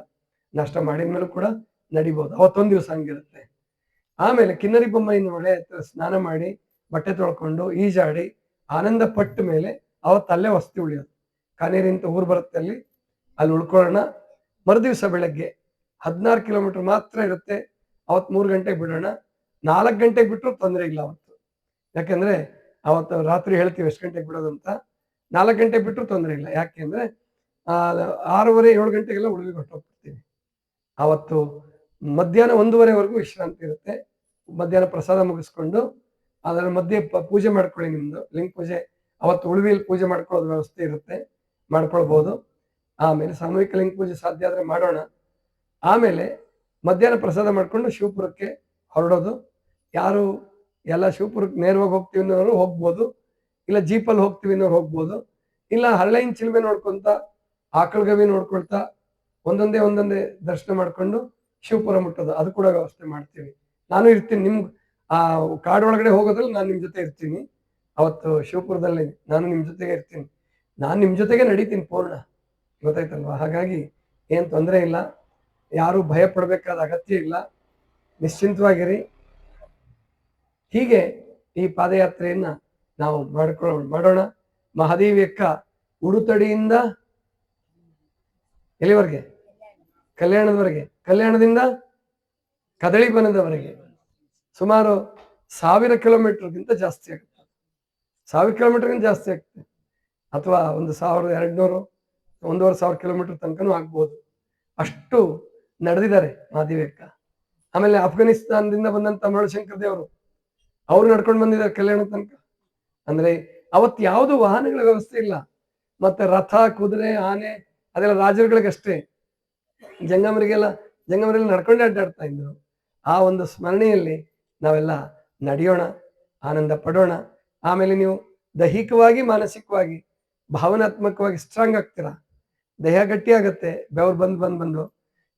ನಾಷ್ಟ ಮಾಡಿದ ಮೇಲೂ ಕೂಡ ನಡಿಬೋದು. ಅವತ್ತೊಂದು ದಿವಸ ಹಂಗಿರುತ್ತೆ. ಆಮೇಲೆ ಕಿನ್ನರಿ ಬೊಮ್ಮೈನೊಳೆ ಹತ್ರ ಸ್ನಾನ ಮಾಡಿ ಬಟ್ಟೆ ತೊಳ್ಕೊಂಡು ಈಜಾಡಿ ಆನಂದ ಪಟ್ಟ ಮೇಲೆ ಅವತ್ತಲ್ಲೇ ವಸತಿ ಉಳಿಯೋದು. ಕಾನೇರಿ ಅಂತ ಊರು ಬರುತ್ತೆ ಅಲ್ಲಿ ಉಳ್ಕೊಳ್ಳೋಣ. ಮರುದಿವಸ ಬೆಳಗ್ಗೆ 16 ಕಿಲೋಮೀಟರ್ ಮಾತ್ರ ಇರುತ್ತೆ. ಅವತ್ತು 3 ಗಂಟೆಗೆ ಬಿಡೋಣ. 4 ಗಂಟೆಗೆ ಬಿಟ್ಟರು ತೊಂದರೆ ಇಲ್ಲ ಅವತ್ತು. ಯಾಕಂದ್ರೆ ಅವತ್ತು ರಾತ್ರಿ ಹೇಳ್ತೀವಿ ಎಷ್ಟು ಗಂಟೆಗೆ ಬಿಡೋದು ಅಂತ. 4 ಗಂಟೆಗೆ ಬಿಟ್ಟರು ತೊಂದರೆ ಇಲ್ಲ. ಯಾಕೆಂದ್ರೆ 6:30 7 ಗಂಟೆಗೆಲ್ಲ ಉಳಿವಿಗೆ ಹೊರಟೋಗ್ಬಿಡ್ತೀವಿ. ಅವತ್ತು ಮಧ್ಯಾಹ್ನ 1:30ವರೆಗೂ ವಿಶ್ರಾಂತಿ ಇರುತ್ತೆ. ಮಧ್ಯಾಹ್ನ ಪ್ರಸಾದ ಮುಗಿಸ್ಕೊಂಡು ಅದರ ಮಧ್ಯೆ ಪೂಜೆ ಮಾಡ್ಕೊಳ್ಳಿ. ನಿಮ್ದು ಲಿಂಗ ಪೂಜೆ ಅವತ್ತು ಉಳುವಿಲಿ ಪೂಜೆ ಮಾಡ್ಕೊಳ್ಳೋದು ವ್ಯವಸ್ಥೆ ಇರುತ್ತೆ, ಮಾಡ್ಕೊಳ್ಬಹುದು. ಆಮೇಲೆ ಸಾಮೂಹಿಕ ಲಿಂಗ ಪೂಜೆ ಸಾಧ್ಯ ಆದ್ರೆ ಮಾಡೋಣ. ಆಮೇಲೆ ಮಧ್ಯಾಹ್ನ ಪ್ರಸಾದ ಮಾಡ್ಕೊಂಡು ಶಿವಪುರಕ್ಕೆ ಹೊರಡೋದು. ಯಾರು ಎಲ್ಲ ಶಿವಪುರಕ್ಕೆ ನೇರವಾಗಿ ಹೋಗ್ತೀವಿ ಅನ್ನೋರು ಹೋಗ್ಬೋದು, ಇಲ್ಲ ಜೀಪಲ್ಲಿ ಹೋಗ್ತೀವಿ ಅನ್ನೋರು ಹೋಗ್ಬೋದು, ಇಲ್ಲ ಹರಳೈನ್ ಚಿಲ್ಮೆ ನೋಡ್ಕೊಂತ ಆಕಳಗವಿ ನೋಡ್ಕೊಳ್ತಾ ಒಂದೊಂದೇ ದರ್ಶನ ಮಾಡ್ಕೊಂಡು ಶಿವಪುರ ಮುಟ್ಟೋದು. ಅದು ಕೂಡ ವ್ಯವಸ್ಥೆ ಮಾಡ್ತೀವಿ. ನಾನು ಇರ್ತೀನಿ ನಿಮ್ಗೆ ಆ ಕಾಡೊಳಗಡೆ ಹೋಗೋದ್ರಲ್ಲಿ ನಾನು ನಿಮ್ ಜೊತೆ ಇರ್ತೀನಿ. ಅವತ್ತು ಶಿವಪುರದಲ್ಲಿ ನಾನು ನಿಮ್ ಜೊತೆಗೆ ಇರ್ತೀನಿ. ನಾನು ನಿಮ್ ಜೊತೆಗೆ ನಡೀತೀನಿ ಪೂರ್ಣ, ಗೊತ್ತಾಯ್ತಲ್ವಾ? ಹಾಗಾಗಿ ಏನ್ ತೊಂದರೆ ಇಲ್ಲ, ಯಾರು ಭಯ ಪಡ್ಬೇಕಾದ ಅಗತ್ಯ ಇಲ್ಲ, ನಿಶ್ಚಿಂತವಾಗಿರಿ. ಹೀಗೆ ಈ ಪಾದಯಾತ್ರೆಯನ್ನ ನಾವು ಮಾಡೋಣ. ಮಹಾದೇವಿಯಕ್ಕ ಉಡುತಡಿಯಿಂದ ಎಲ್ಲಿವರೆಗೆ? ಕಲ್ಯಾಣದವರೆಗೆ, ಕಲ್ಯಾಣದಿಂದ ಕದಳಿ ಬನದವರೆಗೆ ಸುಮಾರು 1000 ಕಿಲೋಮೀಟರ್ಗಿಂತ ಜಾಸ್ತಿ ಆಗುತ್ತೆ. 1000 ಕಿಲೋಮೀಟರ್ಗಿಂತ ಜಾಸ್ತಿ ಆಗುತ್ತೆ, ಅಥವಾ 1200 1500 ಕಿಲೋಮೀಟರ್ ತನಕನೂ ಆಗ್ಬೋದು. ಅಷ್ಟು ನಡೆದಿದ್ದಾರೆ ಮಹಾದೇವಿಯಕ್ಕ. ಆಮೇಲೆ ಅಫ್ಘಾನಿಸ್ತಾನದಿಂದ ಬಂದಂತ ಮರಳಶಂಕರ ದೇವರು, ಅವ್ರು ನಡ್ಕೊಂಡು ಬಂದಿದ್ದಾರೆ ಕಲ್ಯಾಣ ತನಕ. ಅಂದ್ರೆ ಅವತ್ತು ಯಾವುದು ವಾಹನಗಳ ವ್ಯವಸ್ಥೆ ಇಲ್ಲ. ಮತ್ತೆ ರಥ, ಕುದುರೆ, ಆನೆ ಅದೆಲ್ಲ ರಾಜರುಗಳಿಗಷ್ಟೇ. ಜಂಗಮರಿಗೆಲ್ಲ ನಡ್ಕೊಂಡೇ ಅಡ್ಡಾಡ್ತಾ ಇದ್ರು. ಆ ಒಂದು ಸ್ಮರಣೆಯಲ್ಲಿ ನಾವೆಲ್ಲ ನಡೆಯೋಣ, ಆನಂದ ಪಡೋಣ. ಆಮೇಲೆ ನೀವು ದೈಹಿಕವಾಗಿ ಮಾನಸಿಕವಾಗಿ ಭಾವನಾತ್ಮಕವಾಗಿ ಸ್ಟ್ರಾಂಗ್ ಆಗ್ತೀರಾ. ದೇಹ ಗಟ್ಟಿ ಆಗತ್ತೆ, ಬೆವರು ಬಂದು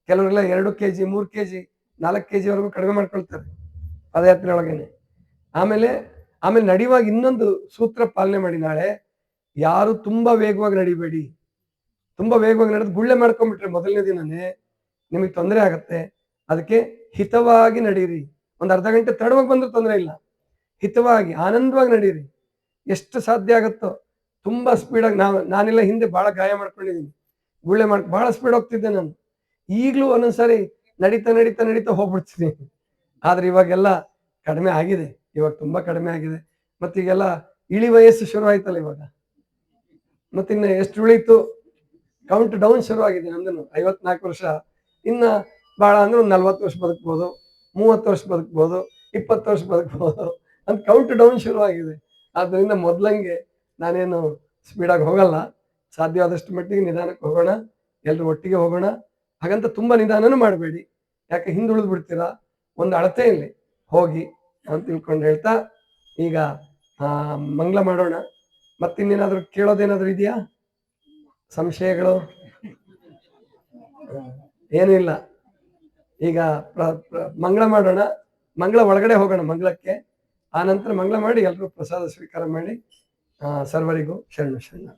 ಕೆಲವರೆಲ್ಲ 2 kg 3 kg 4 kg ವರೆಗೂ ಕಡಿಮೆ ಮಾಡ್ಕೊಳ್ತಾರೆ ಪಾದಯಾತ್ರೆ ಒಳಗೇನೆ. ಆಮೇಲೆ ನಡೆಯುವಾಗ ಇನ್ನೊಂದು ಸೂತ್ರ ಪಾಲನೆ ಮಾಡಿ. ನಾಳೆ ಯಾರು ತುಂಬಾ ವೇಗವಾಗಿ ನಡಿಬೇಡಿ. ತುಂಬಾ ವೇಗವಾಗಿ ನಡೆದು ಗುಳ್ಳೆ ಮಾಡ್ಕೊಂಡ್ಬಿಟ್ರೆ ಮೊದಲನೇ ದಿನನೇ ನಿಮಗೆ ತೊಂದರೆ ಆಗತ್ತೆ. ಅದಕ್ಕೆ ಹಿತವಾಗಿ ನಡೀರಿ. ಒಂದು ಅರ್ಧ ಗಂಟೆ ತಡವಾಗಿ ಬಂದ್ರೂ ತೊಂದರೆ ಇಲ್ಲ, ಹಿತವಾಗಿ ಆನಂದವಾಗಿ ನಡೀರಿ. ಎಷ್ಟು ಸಾಧ್ಯ ಆಗುತ್ತೋ ತುಂಬಾ ಸ್ಪೀಡಾಗಿ. ನಾನೆಲ್ಲ ಹಿಂದೆ ಬಹಳ ಗಾಯ ಮಾಡ್ಕೊಂಡಿದ್ದೀನಿ, ಗುಳ್ಳೆ ಬಹಳ ಸ್ಪೀಡ್ ಹೋಗ್ತಿದ್ದೆ ನಾನು. ಈಗಲೂ ಒಂದೊಂದ್ಸರಿ ನಡೀತಾ ಹೋಗ್ಬಿಡ್ತೀನಿ. ಆದ್ರೆ ಇವಾಗೆಲ್ಲ ಕಡಿಮೆ ಆಗಿದೆ, ಇವಾಗ ತುಂಬಾ ಕಡಿಮೆ ಆಗಿದೆ. ಮತ್ತೀಗೆಲ್ಲ ಇಳಿ ವಯಸ್ಸು ಶುರು ಆಯ್ತಲ್ಲ ಇವಾಗ. ಮತ್ತಿನ್ನು ಎಷ್ಟು ಉಳಿತು, ಕೌಂಟ್ ಡೌನ್ ಶುರು ಆಗಿದೆ. ನಂದನು 54 ವರ್ಷ, ಇನ್ನ ಬಹಳ ಅಂದ್ರೆ 40 ವರ್ಷ ಬದುಕ್ಬೋದು, 30 ವರ್ಷ ಬದುಕ್ಬೋದು, 20 ವರ್ಷ ಬದುಕ್ಬೋದು ಅಂತ ಕೌಂಟ್ ಡೌನ್ ಶುರು ಆಗಿದೆ. ಆದ್ರಿಂದ ಮೊದ್ಲಂಗೆ ನಾನೇನು ಸ್ಪೀಡಾಗಿ ಹೋಗಲ್ಲ. ಸಾಧ್ಯವಾದಷ್ಟು ಮಟ್ಟಿಗೆ ನಿಧಾನಕ್ಕೆ ಹೋಗೋಣ, ಎಲ್ರು ಒಟ್ಟಿಗೆ ಹೋಗೋಣ. ಹಾಗಂತ ತುಂಬಾ ನಿಧಾನನೂ ಮಾಡಬೇಡಿ, ಯಾಕೆ ಹಿಂದುಳಿದು ಬಿಡ್ತೀರಾ. ಒಂದು ಅಳತೆಯಲ್ಲಿ ಹೋಗಿ ಅಂತ ತಿಳ್ಕೊಂಡು ಹೇಳ್ತಾ ಈಗ ಮಂಗಳ ಮಾಡೋಣ. ಮತ್ತಿನ್ನೇನಾದ್ರೂ ಕೇಳೋದೇನಾದ್ರೂ ಇದೆಯಾ? ಸಂಶಯಗಳು? ಏನೂ ಇಲ್ಲ. ಈಗ ಮಂಗಳ ಮಾಡೋಣ, ಮಂಗಳ ಒಳಗಡೆ ಹೋಗೋಣ ಮಂಗಳಕ್ಕೆ. ಆ ನಂತರ ಮಂಗಳ ಮಾಡಿ ಎಲ್ಲರೂ ಪ್ರಸಾದ ಸ್ವೀಕಾರ ಮಾಡಿ. ಸರ್ವರಿಗೂ ಶರಣ.